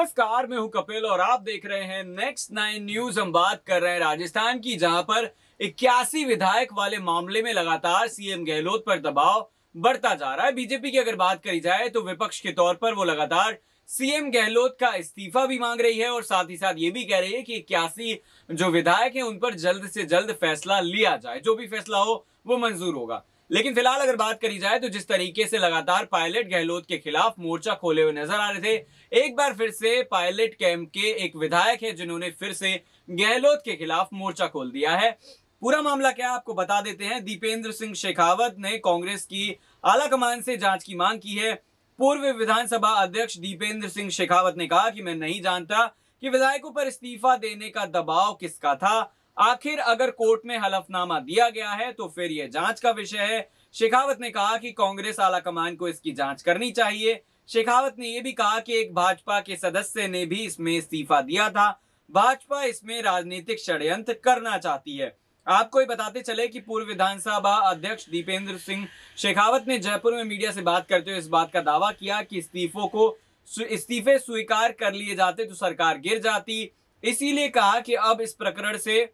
नमस्कार, मैं हूं कपिल और आप देख रहे हैं नेक्स्ट 9 न्यूज। हम बात कर रहे हैं राजस्थान की, जहां पर 81 विधायक वाले मामले में लगातार सीएम गहलोत पर दबाव बढ़ता जा रहा है। बीजेपी की अगर बात करी जाए तो विपक्ष के तौर पर वो लगातार सीएम गहलोत का इस्तीफा भी मांग रही है और साथ ही साथ ये भी कह रही है कि 81 जो विधायक हैं उन पर जल्द से जल्द फैसला लिया जाए, जो भी फैसला हो वो मंजूर होगा। लेकिन फिलहाल अगर बात करी जाए तो जिस तरीके से लगातार पायलट गहलोत के खिलाफ मोर्चा खोले हुए नजर आ रहे थे, एक बार फिर से पायलट कैंप के एक विधायक है जिन्होंने फिर से गहलोत के खिलाफ मोर्चा खोल दिया है। पूरा मामला क्या आपको बता देते हैं। दीपेंद्र सिंह शेखावत ने कांग्रेस की आलाकमान से जांच की मांग की है। पूर्व विधानसभा अध्यक्ष दीपेंद्र सिंह शेखावत ने कहा कि मैं नहीं जानता कि विधायकों पर इस्तीफा देने का दबाव किसका था। आखिर अगर कोर्ट में हलफनामा दिया गया है तो फिर यह जांच का विषय है। शेखावत ने कहा कि कांग्रेस आलाकमान को इसकी जांच करनी चाहिए। शेखावत ने यह भी कहा कि एक भाजपा के सदस्य ने भी इसमें इस्तीफा दिया था। भाजपा इसमें राजनीतिक षड्यंत्र करना चाहती है। आपको ये बताते चले कि पूर्व विधानसभा अध्यक्ष दीपेंद्र सिंह शेखावत ने जयपुर में मीडिया से बात करते हुए इस बात का दावा किया कि इस्तीफे स्वीकार कर लिए जाते तो सरकार गिर जाती। इसीलिए कहा कि अब इस प्रकरण से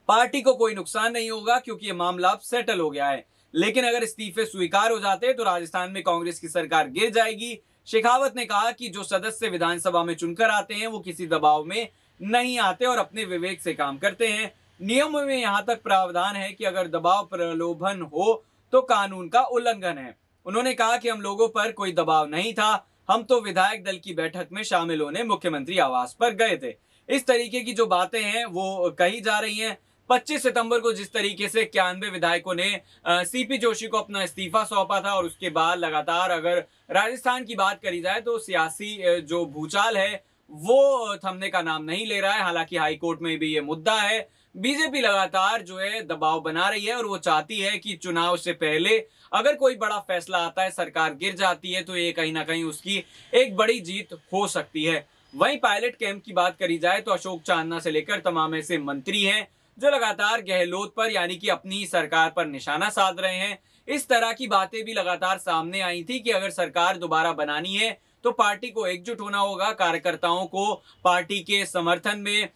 पार्टी को कोई नुकसान नहीं होगा क्योंकि ये मामला अब सेटल हो गया है। लेकिन अगर इस्तीफे स्वीकार हो जाते तो राजस्थान में कांग्रेस की सरकार गिर जाएगी। शेखावत ने कहा कि जो सदस्य विधानसभा में चुनकर आते हैं वो किसी दबाव में नहीं आते और अपने विवेक से काम करते हैं। नियमों में यहां तक प्रावधान है कि अगर दबाव प्रलोभन हो तो कानून का उल्लंघन है। उन्होंने कहा कि हम लोगों पर कोई दबाव नहीं था, हम तो विधायक दल की बैठक में शामिल होने मुख्यमंत्री आवास पर गए थे। इस तरीके की जो बातें हैं वो कही जा रही हैं। 25 सितंबर को जिस तरीके से 91 विधायकों ने सीपी जोशी को अपना इस्तीफा सौंपा था और उसके बाद लगातार अगर राजस्थान की बात करी जाए तो सियासी जो भूचाल है वो थमने का नाम नहीं ले रहा है। हालांकि हाईकोर्ट में भी ये मुद्दा है। बीजेपी लगातार जो है दबाव बना रही है और वो चाहती है कि चुनाव से पहले अगर कोई बड़ा फैसला आता है, सरकार गिर जाती है, तो ये कहीं ना कहीं उसकी एक बड़ी जीत हो सकती है। वहीं पायलट कैंप की बात करी जाए तो अशोक चांदना से लेकर तमाम ऐसे मंत्री हैं जो लगातार गहलोत पर यानी कि अपनी सरकार पर निशाना साध रहे हैं। इस तरह की बातें भी लगातार सामने आई थी कि अगर सरकार दोबारा बनानी है तो पार्टी को एकजुट होना होगा, कार्यकर्ताओं को पार्टी के समर्थन में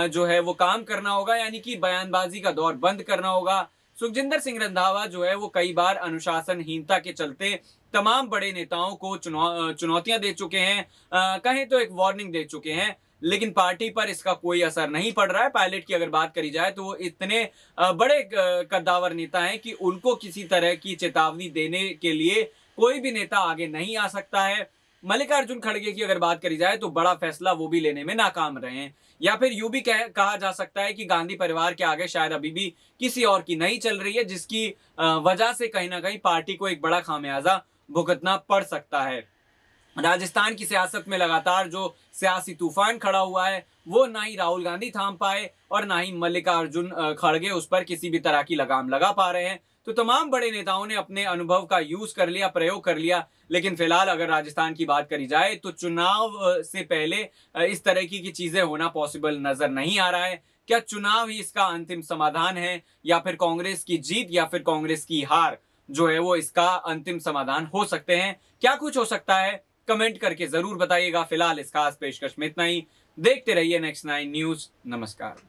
जो है वो काम करना होगा, यानी कि बयानबाजी का दौर बंद करना होगा। सुखजिंदर सिंह रंधावा जो है वो कई बार अनुशासनहीनता के चलते तमाम बड़े नेताओं को चुनौतियां दे चुके हैं, कहें तो एक वार्निंग दे चुके हैं, लेकिन पार्टी पर इसका कोई असर नहीं पड़ रहा है। पायलट की अगर बात करी जाए तो वो इतने बड़े कद्दावर नेता हैं कि उनको किसी तरह की चेतावनी देने के लिए कोई भी नेता आगे नहीं आ सकता है। मल्लिकार्जुन खड़गे की अगर बात करी जाए तो बड़ा फैसला वो भी लेने में नाकाम रहे हैं, या फिर यूं भी कहा जा सकता है कि गांधी परिवार के आगे शायद अभी भी किसी और की नहीं चल रही है, जिसकी वजह से कहीं ना कहीं पार्टी को एक बड़ा खामियाजा भुगतना पड़ सकता है। राजस्थान की सियासत में लगातार जो सियासी तूफान खड़ा हुआ है वो ना ही राहुल गांधी थाम पाए और ना ही मल्लिकार्जुन खड़गे उस पर किसी भी तरह की लगाम लगा पा रहे हैं। तो तमाम बड़े नेताओं ने अपने अनुभव का यूज कर लिया, प्रयोग कर लिया। लेकिन फिलहाल अगर राजस्थान की बात करी जाए तो चुनाव से पहले इस तरह की चीजें होना पॉसिबल नजर नहीं आ रहा है। क्या चुनाव ही इसका अंतिम समाधान है, या फिर कांग्रेस की जीत या फिर कांग्रेस की हार जो है वो इसका अंतिम समाधान हो सकते हैं? क्या कुछ हो सकता है, कमेंट करके जरूर बताइएगा। फिलहाल इस खास पेशकश में इतना ही। देखते रहिए नेक्स्ट 9 न्यूज। नमस्कार।